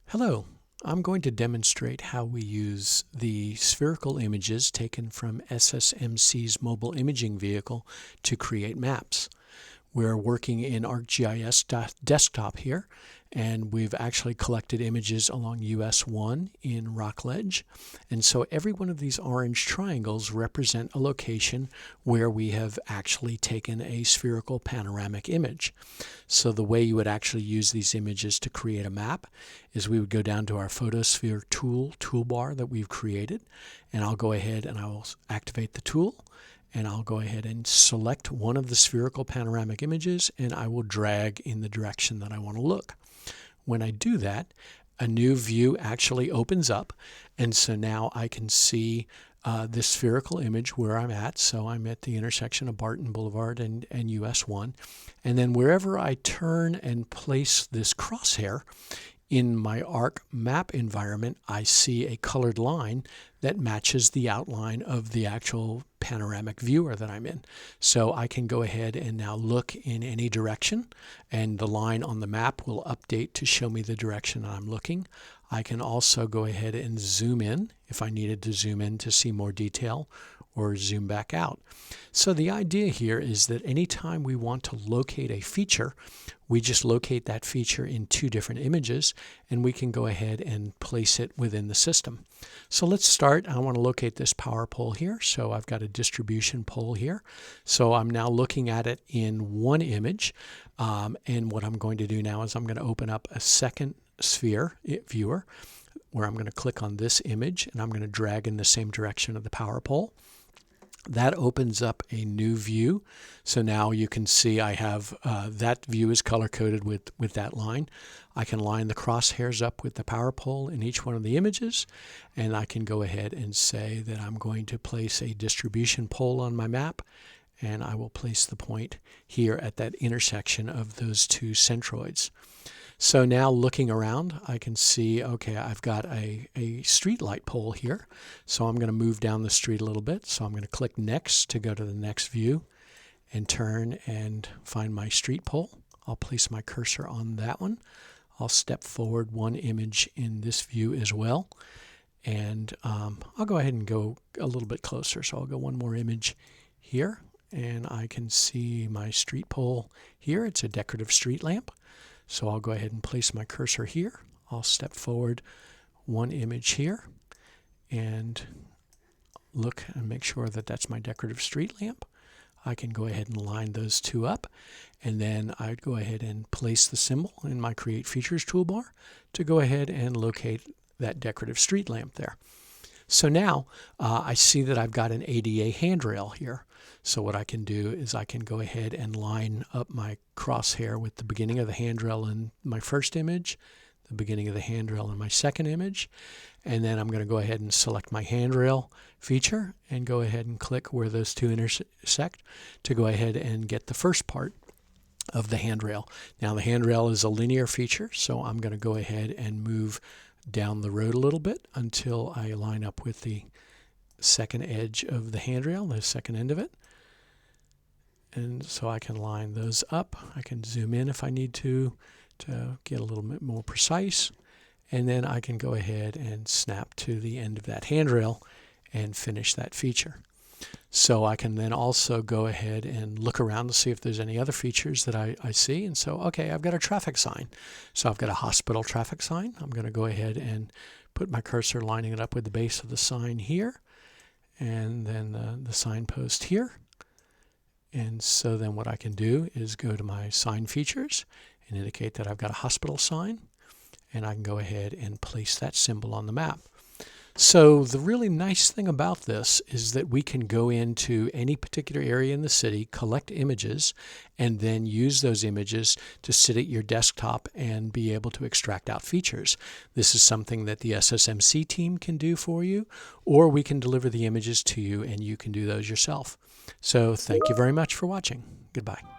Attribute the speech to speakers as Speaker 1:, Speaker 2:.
Speaker 1: Hello, I'm going to demonstrate how we use the spherical images taken from SSMC's mobile imaging vehicle to create maps. We're working in ArcGIS desktop here, and we've actually collected images along US 1 in Rockledge. And so every one of these orange triangles represent a location where we have actually taken a spherical panoramic image. So the way you would actually use these images to create a map is we would go down to our Photosphere toolbar that we've created, and I'll go ahead and I will activate the tool. And I'll go ahead and select one of the spherical panoramic images, and I will drag in the direction that I want to look. When I do that, a new view actually opens up, and so now I can see this spherical image where I'm at. So I'm at the intersection of Barton Boulevard and US 1. And then wherever I turn and place this crosshair, in my ArcMap environment, I see a colored line that matches the outline of the actual panoramic viewer that I'm in. So I can go ahead and now look in any direction, and the line on the map will update to show me the direction I'm looking. I can also go ahead and zoom in if I needed to zoom in to see more detail, or zoom back out. So the idea here is that anytime we want to locate a feature, we just locate that feature in two different images, and we can go ahead and place it within the system. So let's start. I want to locate this power pole here. So I've got a distribution pole here. So I'm now looking at it in one image. And what I'm going to do now is I'm going to open up a second sphere viewer where I'm going to click on this image, and I'm going to drag in the same direction of the power pole. That opens up a new view. So now you can see I have that view is color-coded with that line. I can line the crosshairs up with the power pole in each one of the images, and I can go ahead and say that I'm going to place a distribution pole on my map, and I will place the point here at that intersection of those two centroids. So now looking around, I can see, okay, I've got a street light pole here. So I'm going to move down the street a little bit. So I'm going to click next to go to the next view and turn and find my street pole. I'll place my cursor on that one. I'll step forward one image in this view as well. And I'll go ahead and go a little bit closer. So I'll go one more image here, and I can see my street pole here. It's a decorative street lamp. So I'll go ahead and place my cursor here. I'll step forward one image here and look and make sure that that's my decorative street lamp. I can go ahead and line those two up, and then I'd go ahead and place the symbol in my Create Features toolbar to go ahead and locate that decorative street lamp there. So now I see that I've got an ADA handrail here. So what I can do is I can go ahead and line up my crosshair with the beginning of the handrail in my first image, the beginning of the handrail in my second image, and then I'm going to go ahead and select my handrail feature and go ahead and click where those two intersect to go ahead and get the first part of the handrail. Now the handrail is a linear feature, so I'm going to go ahead and move down the road a little bit until I line up with the second edge of the handrail, the second end of it. And so I can line those up. I can zoom in if I need to get a little bit more precise. And then I can go ahead and snap to the end of that handrail and finish that feature. So I can then also go ahead and look around to see if there's any other features that I see. And so, okay, I've got a traffic sign. So I've got a hospital traffic sign. I'm going to go ahead and put my cursor lining it up with the base of the sign here, and then the signpost here. And so then what I can do is go to my sign features and indicate that I've got a hospital sign, and I can go ahead and place that symbol on the map. So the really nice thing about this is that we can go into any particular area in the city, collect images, and then use those images to sit at your desktop and be able to extract out features. This is something that the SSMC team can do for you, or we can deliver the images to you and you can do those yourself. So thank you very much for watching. Goodbye.